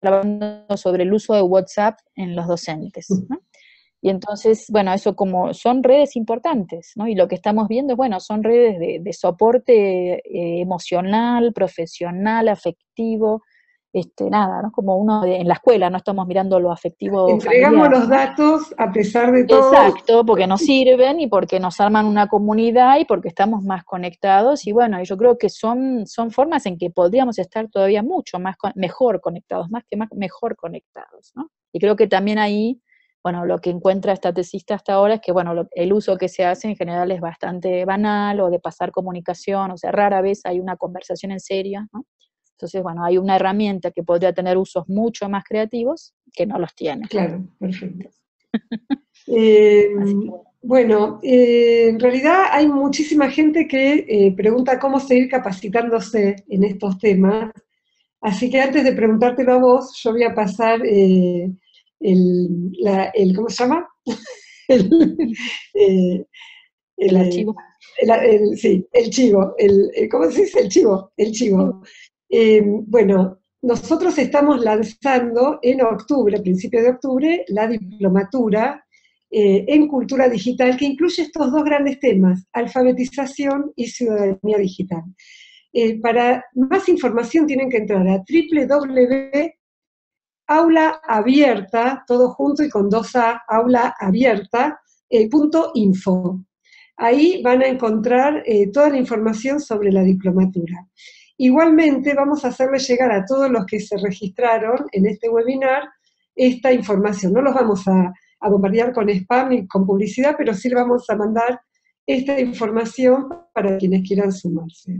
hablando sobre el uso de WhatsApp en los docentes, ¿no? Y entonces, bueno, eso como son redes importantes, ¿no? Y lo que estamos viendo es, bueno, son redes de soporte emocional, profesional, afectivo, nada, ¿no? Como uno en la escuela, no estamos mirando lo afectivo Entregamos familiar, los ¿no? datos a pesar de todo. Exacto, porque nos sirven y porque nos arman una comunidad y porque estamos más conectados y bueno, yo creo que son formas en que podríamos estar todavía mucho más, mejor conectados, mejor conectados, ¿no? Y creo que también ahí, bueno, lo que encuentra esta tesista hasta ahora es que, bueno, el uso que se hace en general es bastante banal o de pasar comunicación, o sea, rara vez hay una conversación en serio, ¿no? Entonces, bueno, hay una herramienta que podría tener usos mucho más creativos que no los tiene. Claro, perfecto. Bueno, En realidad hay muchísima gente que pregunta cómo seguir capacitándose en estos temas, así que antes de preguntártelo a vos, yo voy a pasar ¿cómo se llama? eh, el archivo. Sí, el chivo, ¿cómo se dice? El chivo, el chivo. Bueno, nosotros estamos lanzando en octubre, a principios de octubre, la diplomatura en cultura digital, que incluye estos dos grandes temas, alfabetización y ciudadanía digital. Para más información tienen que entrar a www.aulaabierta, todo junto y con 2A, aulaabierta.info. Ahí van a encontrar toda la información sobre la diplomatura. Igualmente vamos a hacerle llegar a todos los que se registraron en este webinar esta información. No los vamos a bombardear con spam ni con publicidad, pero sí le vamos a mandar esta información para quienes quieran sumarse.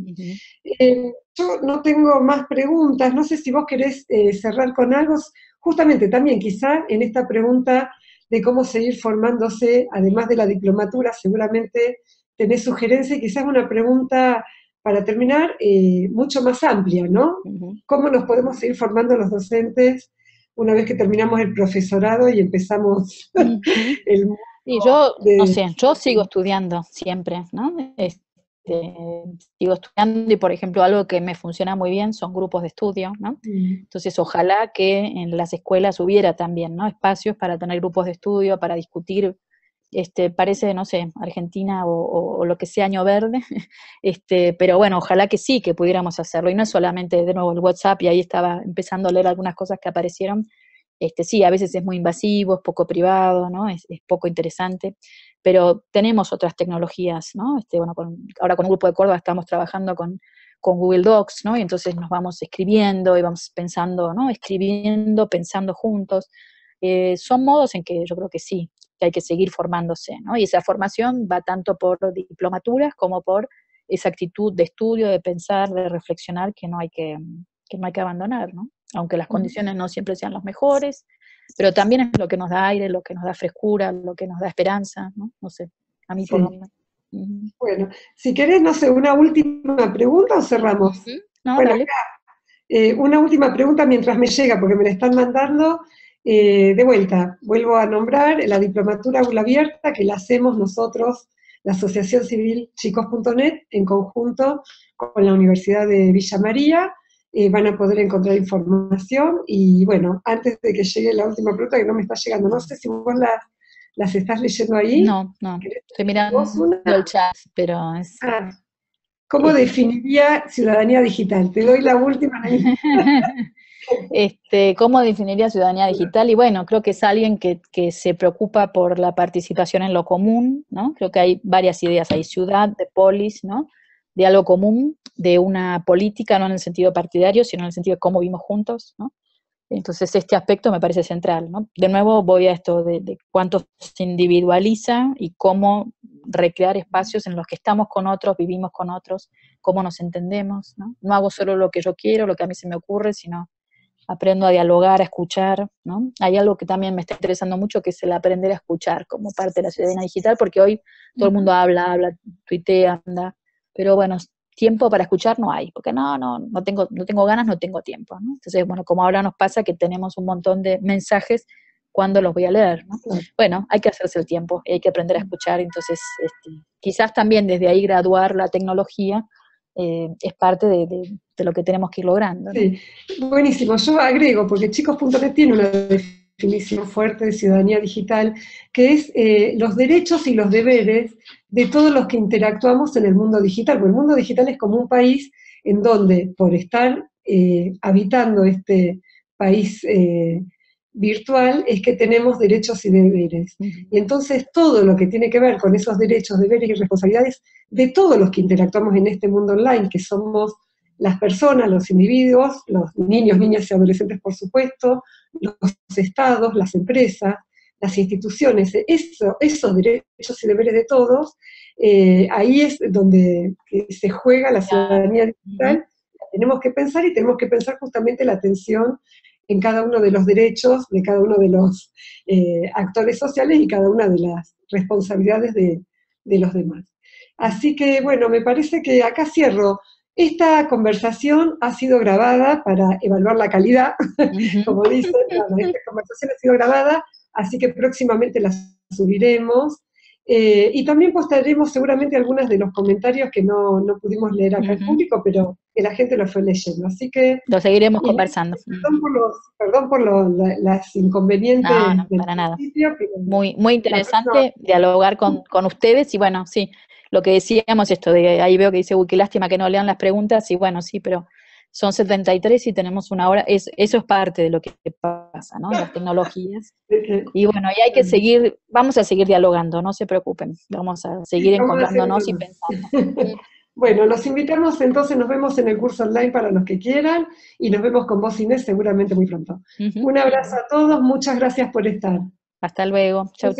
Yo no tengo más preguntas, no sé si vos querés cerrar con algo, justamente también quizá en esta pregunta de cómo seguir formándose, además de la diplomatura, seguramente tenés sugerencias, y quizás una pregunta para terminar mucho más amplia, ¿no? ¿Cómo nos podemos seguir formando los docentes una vez que terminamos el profesorado y empezamos el mundo? Y yo, no sé, yo sigo estudiando siempre, ¿no? Sigo estudiando y, por ejemplo, algo que me funciona muy bien son grupos de estudio, ¿no? Entonces, ojalá que en las escuelas hubiera también, ¿no? Espacios para tener grupos de estudio, para discutir, parece, no sé, Argentina o lo que sea año verde, pero bueno, ojalá que sí, que pudiéramos hacerlo, y no solamente de nuevo el WhatsApp, y ahí estaba empezando a leer algunas cosas que aparecieron, Sí, a veces es muy invasivo, es poco privado, ¿no? Es poco interesante, pero tenemos otras tecnologías, ¿no? Bueno, ahora con un grupo de Córdoba estamos trabajando con Google Docs, ¿no? Y entonces nos vamos escribiendo y vamos pensando, ¿no? Escribiendo, pensando juntos. Son modos en que yo creo que sí, que hay que seguir formándose, ¿no? Y esa formación va tanto por diplomaturas como por esa actitud de estudio, de pensar, de reflexionar que no hay que abandonar, ¿no? Aunque las condiciones no siempre sean las mejores, pero también es lo que nos da aire, lo que nos da frescura, lo que nos da esperanza, ¿no? No sé, a mí por lo Sí. menos. Uh-huh. Bueno, si querés, no sé, una última pregunta o cerramos. Uh-huh. No, Bueno, dale. una última pregunta mientras me llega, porque me la están mandando. De vuelta, vuelvo a nombrar la diplomatura Aula Abierta, que la hacemos nosotros, la Asociación Civil Chicos.net, en conjunto con la Universidad de Villa María. Van a poder encontrar información. Y bueno, antes de que llegue la última pregunta, que no me está llegando, no sé si vos las estás leyendo ahí. No, estoy mirando el chat, pero ¿Cómo definiría ciudadanía digital? Te doy la última. ¿Cómo definiría ciudadanía digital? Y bueno, creo que es alguien que se preocupa por la participación en lo común, ¿no? Creo que hay varias ideas, hay ciudad, de polis, ¿no? De algo común, de una política, no en el sentido partidario, sino en el sentido de cómo vivimos juntos, ¿no? Entonces este aspecto me parece central, ¿no? De nuevo voy a esto de cuánto se individualiza y cómo recrear espacios en los que estamos con otros, vivimos con otros, cómo nos entendemos, ¿no? No hago solo lo que yo quiero, lo que a mí se me ocurre, sino aprendo a dialogar, a escuchar, ¿no? Hay algo que también me está interesando mucho, que es el aprender a escuchar como parte de la ciudadanía digital, porque hoy todo el mundo habla, tuitea, anda, pero bueno, tiempo para escuchar no hay, porque no tengo ganas, no tengo tiempo, ¿no? Entonces, bueno, como ahora nos pasa que tenemos un montón de mensajes, ¿cuándo los voy a leer, ¿no? Bueno, hay que hacerse el tiempo, hay que aprender a escuchar, entonces, quizás también desde ahí graduar la tecnología, es parte de lo que tenemos que ir logrando, ¿no? Sí, buenísimo. Yo agrego, porque chicos.net tiene una definición fuerte de ciudadanía digital, que es los derechos y los deberes de todos los que interactuamos en el mundo digital. Porque el mundo digital es como un país en donde, por estar habitando este país virtual, es que tenemos derechos y deberes. Y entonces todo lo que tiene que ver con esos derechos, deberes y responsabilidades de todos los que interactuamos en este mundo online, que somos las personas, los individuos, los niños, niñas y adolescentes, por supuesto, los estados, las empresas, las instituciones, esos derechos y deberes de todos, ahí es donde se juega la ciudadanía digital. Tenemos que pensar y tenemos que pensar justamente la atención en cada uno de los derechos, de cada uno de los actores sociales y cada una de las responsabilidades de los demás. Así que, bueno, me parece que acá cierro. Esta conversación ha sido grabada para evaluar la calidad, como dicen, esta conversación ha sido grabada, así que próximamente la subiremos. Y también postaremos seguramente algunos de los comentarios que no pudimos leer acá en público, pero que la gente lo fue leyendo. Así que lo seguiremos conversando. Perdón por las inconvenientes. No, para nada. Muy interesante dialogar con ustedes y bueno, sí, lo que decíamos esto, de ahí veo que dice, uy, qué lástima que no lean las preguntas, y bueno, sí, pero son 73 y tenemos una hora, eso es parte de lo que pasa, ¿no? Las tecnologías. Y bueno, y hay que seguir, vamos a seguir dialogando, no se preocupen, vamos a seguir encontrándonos y pensando. Bueno, los invitamos entonces, nos vemos en el curso online para los que quieran, y nos vemos con vos, Inés, seguramente muy pronto. Un abrazo a todos, muchas gracias por estar. Hasta luego, chau.